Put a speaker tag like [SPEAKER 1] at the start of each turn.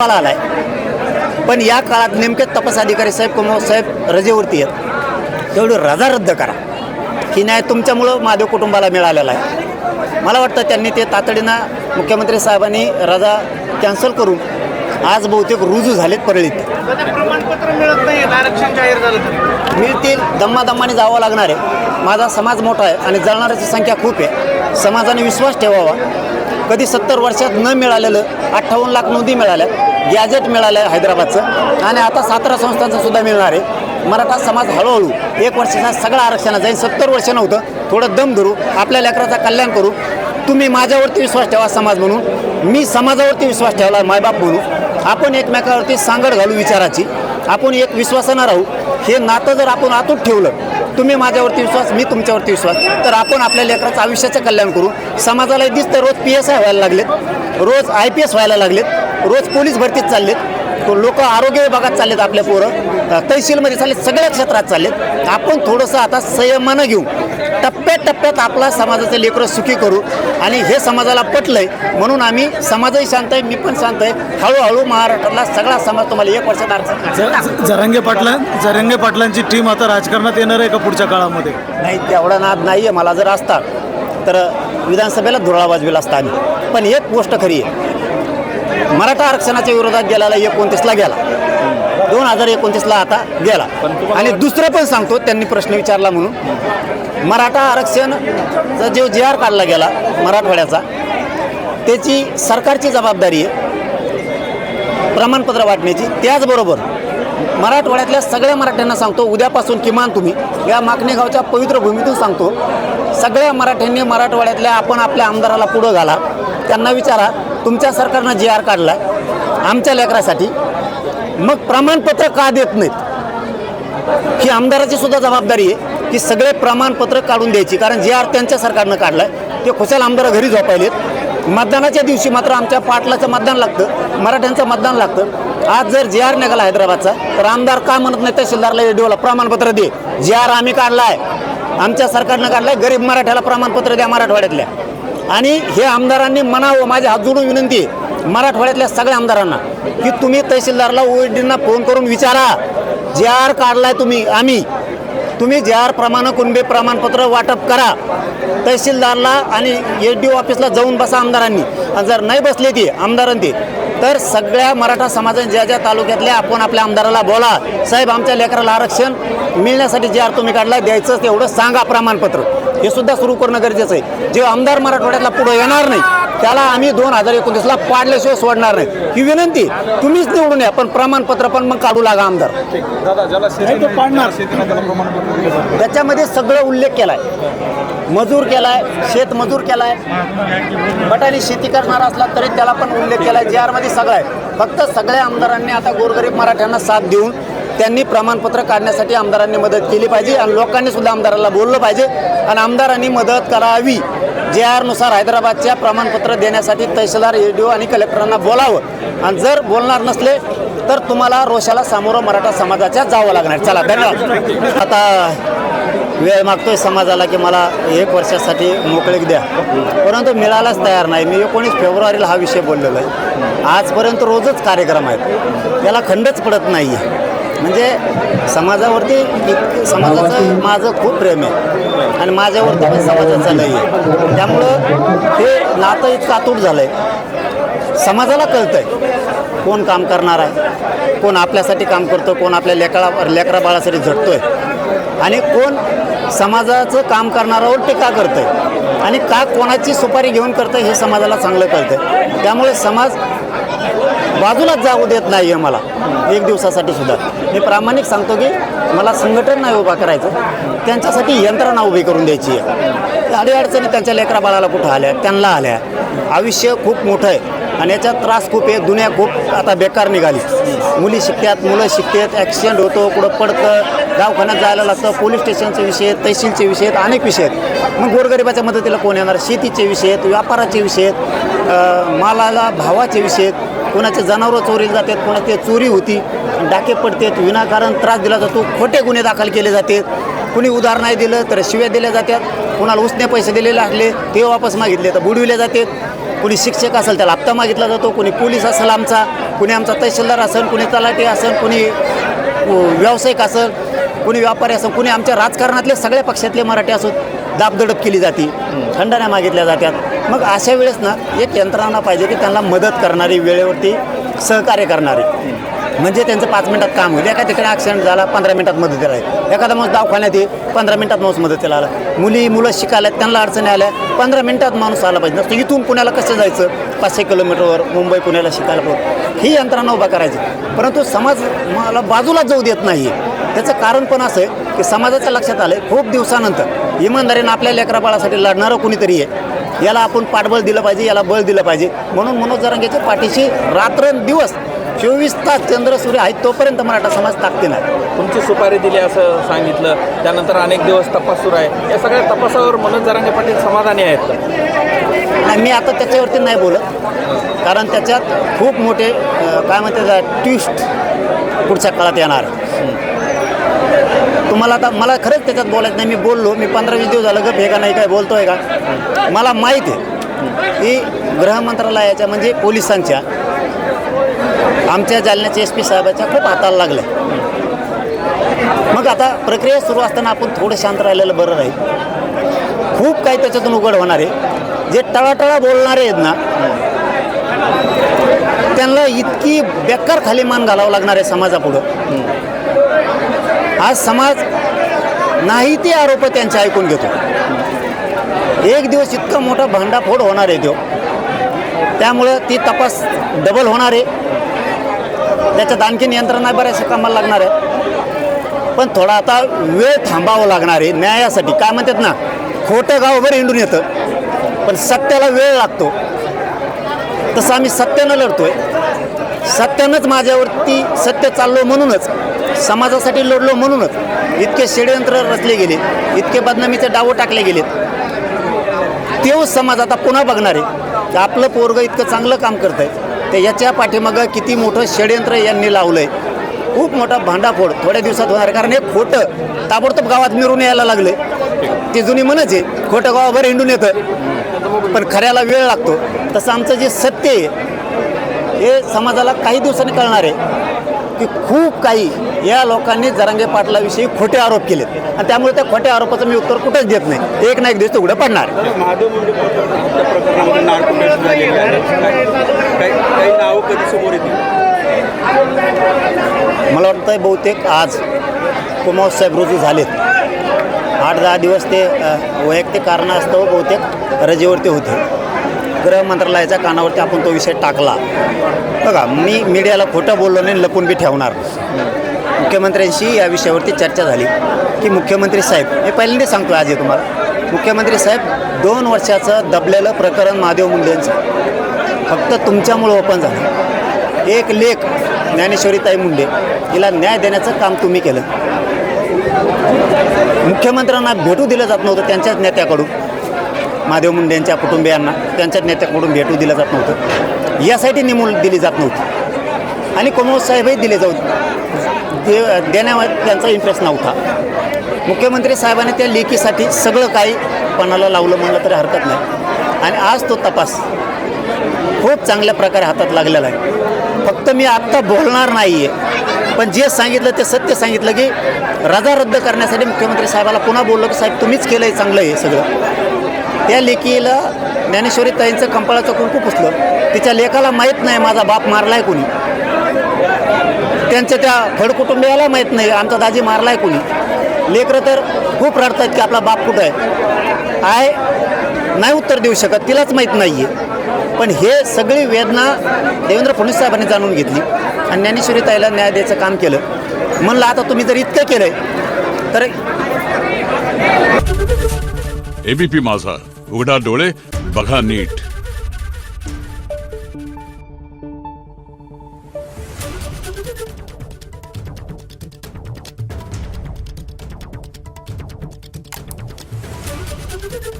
[SPEAKER 1] आलाय पण या काळात नेमके तपास अधिकारी साहेब कुमार साहेब रजेवरती आहेत, तेवढी रजा रद्द करा. की नाही तुमच्यामुळं महादेव कुटुंबाला मिळालेला आहे. मला वाटतं त्यांनी ते तातडीनं मुख्यमंत्री साहेबांनी रजा कॅन्सल करून आज बहुतेक रुजू झालेत परळीत.
[SPEAKER 2] प्रमाणपत्र मिळत नाही, आरक्षण जाहीर झालं तरी
[SPEAKER 1] मिळतील, दम्मादम्माने जावं लागणार आहे. माझा समाज मोठा आहे आणि जळणाऱ्याची संख्या खूप आहे. समाजाने विश्वास ठेवावा. कधी 70 वर्षात न मिळालेलं 58 लाख नोंदी मिळाल्या, गॅजेट मिळालं आहे हैदराबादचं आणि आता 17 संस्थांचं सुद्धा मिळणार आहे. मराठा समाज हळूहळू 1 वर्षाचा सगळा आरक्षणात जाईल. 70 वर्ष नव्हतं, थोडं दम धरू, आपल्या लेकराचा कल्याण करू. तुम्ही माझ्यावरती विश्वास ठेवा समाज म्हणून, मी समाजावरती विश्वास ठेवला मायबाप म्हणून. आपण एकमेकावरती सांगड घालू विचाराची, आपण एक विश्वासानं राहू. हे नातं जर आपण अतूट ठेवलं, तुम्ही माझ्यावरती विश्वास, मी तुमच्यावरती विश्वास, तर आपण आपल्या लेकराचं आयुष्याचं कल्याण करू. समाजाला दिसतं रोज PSI व्हायला लागलेत, रोज IPS व्हायला लागलेत, रोज पोलीस भरतीत चाललेत, लोक आरोग्य विभागात चाललेत, आपल्या पोरं तहसीलमध्ये चाललेत, सगळ्या क्षेत्रात चाललेत. आपण थोडंसं आता संयमानं घेऊ, टप्प्याटप्प्यात आपला समाजाचं लेकरं सुखी करू. आणि हे समाजाला पटलंय म्हणून आम्ही, समाजही शांत आहे, मी पण शांत आहे. हळूहळू महाराष्ट्रातला सगळा समाज तुम्हाला 1 वर्षात आरक्षण.
[SPEAKER 3] जरंगे पाटलांची टीम आता राजकारणात येणार आहे का पुढच्या काळामध्ये?
[SPEAKER 1] नाही, तेवढा नाद नाही आहे. मला जर असता तर विधानसभेला धुरळा वाजविला असता आम्ही. पण एक गोष्ट खरी आहे, मराठा आरक्षणाच्या विरोधात गेलेला 29ला गेला, 2029ला आता गेला. आणि दुसरं पण सांगतो, त्यांनी प्रश्न विचारला म्हणून, मराठा आरक्षणचा जो JR काढला गेला मराठवाड्याचा, त्याची सरकारची जबाबदारी आहे प्रमाणपत्र वाटण्याची. त्याचबरोबर मराठवाड्यातल्या सगळ्या मराठ्यांना सांगतो, उद्यापासून किमान तुम्ही या माकणे गावच्या पवित्र भूमीतून सांगतो, सगळ्या मराठ्यांनी मराठवाड्यातल्या आपण आपल्या आमदाराला पुढं घाला. त्यांना विचारा, तुमच्या सरकारनं JR काढला आमच्या लेकरासाठी, मग प्रमाणपत्र का देत नाहीत? ही आमदाराची सुद्धा जबाबदारी आहे की सगळे प्रमाणपत्र काढून द्यायची. कारण JR त्यांच्या सरकारनं काढलं आहे, ते खुशाल आमदार घरी झोपायलेत. मतदानाच्या दिवशी मात्र आमच्या पाटलाचं मतदान लागतं, मराठ्यांचं मतदान लागतं. आज जर JR निघाला हैदराबादचा, तर आमदार का म्हणत नाही तहसीलदारला ADOला प्रमाणपत्र दे, JR आम्ही काढला आहे, आमच्या सरकारनं काढलं आहे, गरीब मराठ्याला प्रमाणपत्र द्या मराठवाड्यातल्या. आणि हे आमदारांनी म्हणावं, माझ्या हात जोडून विनंती आहे मराठवाड्यातल्या सगळ्या आमदारांना की तुम्ही तहसीलदारला OEDना फोन करून विचारा, JR काढलाय तुम्ही JR प्रमाणे कुणबी प्रमाणपत्र वाटप करा तहसीलदारला आणि ADO ऑफिसला जाऊन बसा आमदारांनी. आणि जर नाही बसले ती आमदारांनी, तर सगळ्या मराठा समाजाने ज्या ज्या तालुक्यातल्या आपण आपल्या आमदाराला बोला, साहेब आमच्या लेकराला आरक्षण मिळण्यासाठी JR तुम्ही काढला, द्यायचं तेवढं सांगा प्रमाणपत्र. हे सुद्धा सुरू करणं गरजेचं आहे. जे आमदार मराठवाड्यातला पुढे येणार नाही त्याला आम्ही 2029ला पाडल्याशिवाय सोडणार नाही. ही विनंती, तुम्हीच निवडून या, पण प्रमाणपत्र पण मग काढू लागा आमदार. त्याच्यामध्ये सगळं उल्लेख केलाय, मजूर केलाय, शेतमजूर केलाय, बटाली शेती करणारा असला तरी त्याला पण उल्लेख केलाय. JR मध्ये सगळं आहे. फक्त सगळ्या आमदारांनी आता गोरगरीब मराठ्यांना साथ देऊन त्यांनी प्रमाणपत्र काढण्यासाठी आमदारांनी मदत केली पाहिजे आणि लोकांनी सुद्धा आमदाराला बोललं पाहिजे आणि आमदारांनी मदत करावी. JR नुसार हैदराबादच्या प्रमाणपत्र देण्यासाठी तहसीलदार, ADO आणि कलेक्टरांना बोलावं. आणि जर बोलणार नसले तर तुम्हाला रोषाला सामोरं मराठा समाजाच्या जावं लागणार. चला, धन्यवाद. आता वेळ मागतोय समाजाला की मला 1 वर्षासाठी मोकळीक द्या, परंतु मिळायलाच तयार नाही. मी 19 फेब्रुवारीला हा विषय बोललेलो आहे. आजपर्यंत रोजच कार्यक्रम आहेत, त्याला खंडच पडत नाही आहे. म्हणजे समाजावरती समाजाचं माझं खूप प्रेम आहे आणि माझ्यावरती पण समाजाचं लय आहे. त्यामुळं हे नातं इतकं अतूट झालं आहे. समाजाला कळतं आहे कोण काम करणार आहे, कोण आपल्यासाठी काम करतो, कोण आपल्या लेकरा बाळासाठी झटतो आहे आणि कोण समाजाचं काम करणाऱ्यावर टीका करतं आहे आणि का कोणाची सुपारी घेऊन करतं हे समाजाला चांगलं कळतं आहे. त्यामुळे समाज बाजूलाच जाऊ देत नाही आहे मला 1 दिवसासाठी सुद्धा. मी प्रामाणिक सांगतो की मला संघटन नाही उभा करायचं, त्यांच्यासाठी यंत्रणा उभी करून द्यायची आहे. अडीअडचणी त्यांच्या लेकरा बाळाला कुठं आल्या, त्यांना आल्या. आयुष्य खूप मोठं आहे आणि याचा त्रास खूप आहे. दुनिया खूप आता बेकार निघाली. मुली शिकतात, मुलं शिकतात, ॲक्सिडेंट होतो, कुठं पडतं, दवाखान्यात जायला लागतं, पोलीस स्टेशनचे विषय आहेत, तहसीलचे विषय आहेत, अनेक विषय आहेत. मग गोरगरिबाच्या मदतीला कोण येणार? शेतीचे विषय आहेत, व्यापाराचे विषय आहेत, मालाला भावाचे विषय आहेत. कोणाचे जनावरं चोरीला जातात, कोणाची चोरी होती, डाके पडतात, विनाकारण त्रास दिला जातो, खोटे गुन्हे दाखल केले जातात. कुणी उधार नाही दिलं तर शिव्या दिल्या जातात, कुणाला उसने पैसे दिलेले असले ते वापस मागितले तर बुडविले जातात. कोणी शिक्षक असेल त्याला हप्ता मागितला जातो, कोणी पोलीस असेल आमचा कुणी आमचा तहसीलदार असेल, कुणी तलाठी असेल, कुणी व्यावसायिक असेल, कुणी व्यापारी असेल, कुणी आमच्या राजकारणातले सगळ्या पक्षातले मराठी असो दाबदडप केली जाते, खंडण्या मागितल्या जातात. मग अशा वेळेस ना एक यंत्रणा पाहिजे की त्यांना मदत करणारी, वेळेवरती सहकार्य करणारी, म्हणजे त्यांचं 5 मिनिटात काम होईल. एका ठिकाणी ॲक्सिडेंट झाला 15 मिनिटात मदतीला आहे, एखादा माणूस दवाखान्यात ये 15 मिनिटात माणूस मदतीला आला, मुलं शिकायला त्यांना अडचणी आल्या 15 मिनिटात माणूस आला पाहिजे. नसतं इथून पुण्याला कसं जायचं 500 किलोमीटरवर मुंबई पुण्याला शिकायला पाहिजे, ही यंत्रणा उभा करायची. परंतु समाज मला बाजूला जाऊ देत नाही. त्याचं कारण पण असं आहे की समाजाच्या लक्षात आलं आहे खूप दिवसानंतर इमानदारीनं आपल्या लेकराबाळासाठी लढणारं कुणीतरी आहे, याला आपण पाठबळ दिलं पाहिजे, याला बळ दिलं पाहिजे. म्हणून मनोज जरांगेच्या पाठीशी रात्रंदिवस 24 तास चंद्र सूर्य आहेत तोपर्यंत मराठा समाज ताकदीन आहे.
[SPEAKER 4] तुमची सुपारी दिली असं सांगितलं, त्यानंतर अनेक दिवस तपास सुरू आहे. या सगळ्या तपासावर मनोज जरांगे पाटील समाधानी आहेत का?
[SPEAKER 1] नाही, मी आता त्याच्यावरती नाही बोलत, कारण त्याच्यात खूप मोठे काय म्हणते ट्विस्ट पुढच्या काळात येणार. तुम्हाला आता मला खरंच त्याच्यात बोलायचं नाही. मी बोललो, मी 15-20 दिवस झालं गप हे का नाही काय बोलतोय का. मला माहीत आहे की गृह मंत्रालयाच्या म्हणजे पोलिसांच्या आमच्या जालन्याच्या SP साहेबाच्या खूप हाताला लागलं. मग आता प्रक्रिया सुरू असताना आपण थोडं शांत राहिलेलं बरं राहील. खूप काही त्याच्यातून उघड होणार आहे. जे टळाटळा बोलणारे आहेत ना त्यांना इतकी बेकार खाली मान घालावं लागणार आहे समाजापुढं. आज समाज नाही ते आरोप त्यांचे ऐकून घेतो. एक दिवस इतका मोठा भांडाफोड होणार आहे तो, त्यामुळं ती तपास डबल होणार आहे. त्याच्यात आणखीन यंत्रणा बऱ्याचशा कामाला लागणार आहे. पण थोडा आता वेळ थांबावं लागणार आहे न्यायासाठी. काय म्हणतात ना, खोटं गावभर हिंडून येतं पण सत्याला वेळ लागतो. तसं आम्ही सत्यानं लढतोय. सत्यानंच माझ्यावरती सत्य चाललो म्हणूनच, समाजासाठी लढलो म्हणूनच इतके षड्यंत्र रचले गेले, इतके बदनामीचे डाव टाकले गेलेत. तेच समाज आता पुन्हा बघणार आहे की आपलं पोरगं इतकं चांगलं काम करत आहे, तर याच्या पाठीमागं किती मोठं षड्यंत्र यांनी लावलं आहे. खूप मोठा भांडाफोड थोड्या दिवसात होणार. कारण हे खोटं ताबडतोब गावात मिरून यायला लागले. ती जुनी म्हणच आहे, खोटं गावाभर हिंडून येतं पण खऱ्याला वेळ लागतो. तसं आमचं जे सत्य आहे हे समाजाला काही दिवसांनी कळणार आहे की खूप काही या लोकांनी जरांगे पाटलाविषयी खोटे आरोप केलेत आणि त्यामुळे त्या खोट्या आरोपाचं मी उत्तर कुठंच देत नाही. एक ना एक दिवस उघडं पडणार.
[SPEAKER 4] महादेव मुंडे प्रकरणामध्ये नार्कोटिक्स झालेली आहे. काही नावं कधी समोर येतील?
[SPEAKER 1] मला वाटतं बहुतेक आज कुमार साहेब रुजू झालेत. 8-10 दिवस ते वैयक्तिक कारणास्तव बहुतेक रजेवरती होते. गृह मंत्रालयाच्या कानावरती आपण तो विषय टाकला. बघा, मी मीडियाला खोटं बोललो नाही, लपून बी ठेवणार. मुख्यमंत्र्यांशी या विषयावरती चर्चा झाली की मुख्यमंत्री साहेब, मी पहिल्यांदा सांगतो आज हे तुम्हाला, मुख्यमंत्री साहेब 2 वर्षाचं दबलेलं प्रकरण महादेव मुंडेंचं फक्त तुमच्यामुळं ओपन झालं. एक लेख ज्ञानेश्वरीताई मुंडे हिला न्याय देण्याचं काम तुम्ही केलं. मुख्यमंत्र्यांना भेटू दिलं जात नव्हतं त्यांच्याच नेत्याकडून, महादेव मुंडे यांच्या कुटुंबियांना त्यांच्याच नेत्याकडून भेटू दिलं जात नव्हतं. यासाठी नेमून दिली जात नव्हती आणि कुमार साहेबही दिले जाऊ देण्यामध्ये त्यांचा इंटरेस्ट नव्हता. मुख्यमंत्री साहेबांनी त्या लेखीसाठी सगळं काही पणाला लावलं म्हणलं तरी हरकत नाही. आणि आज तो तपास खूप चांगल्या प्रकारे हातात लागलेला आहे. फक्त मी आत्ता बोलणार नाही आहे, पण जे सांगितलं ते सत्य सांगितलं की रजा रद्द करण्यासाठी मुख्यमंत्री साहेबाला पुन्हा बोललो की साहेब तुम्हीच केलं आहे, चांगलं आहे सगळं. त्या लेकीला ज्ञानेश्वरीताईंचं कंपाळाचं कुंकू पुसलं. तिच्या लेकाला माहीत नाही माझा बाप मारला आहे कोणी, त्यांच्या त्या फड कुटुंबियाला माहीत नाही आमचा दाजी मारला आहे कोणी. लेकरं तर खूप रडत आहेत की आपला बाप कुठं आहे, नाही उत्तर देऊ शकत, तिलाच माहीत नाही आहे. पण हे सगळी वेदना देवेंद्र फडणवीस साहेबांनी जाणून घेतली आणि ज्ञानेश्वरीताईला न्याय द्यायचं काम केलं. म्हणलं आता तुम्ही जर इतकं केलं आहे तर
[SPEAKER 5] एबीपी माझा, उघडा डोळे बघा नीट.
[SPEAKER 6] Thank you.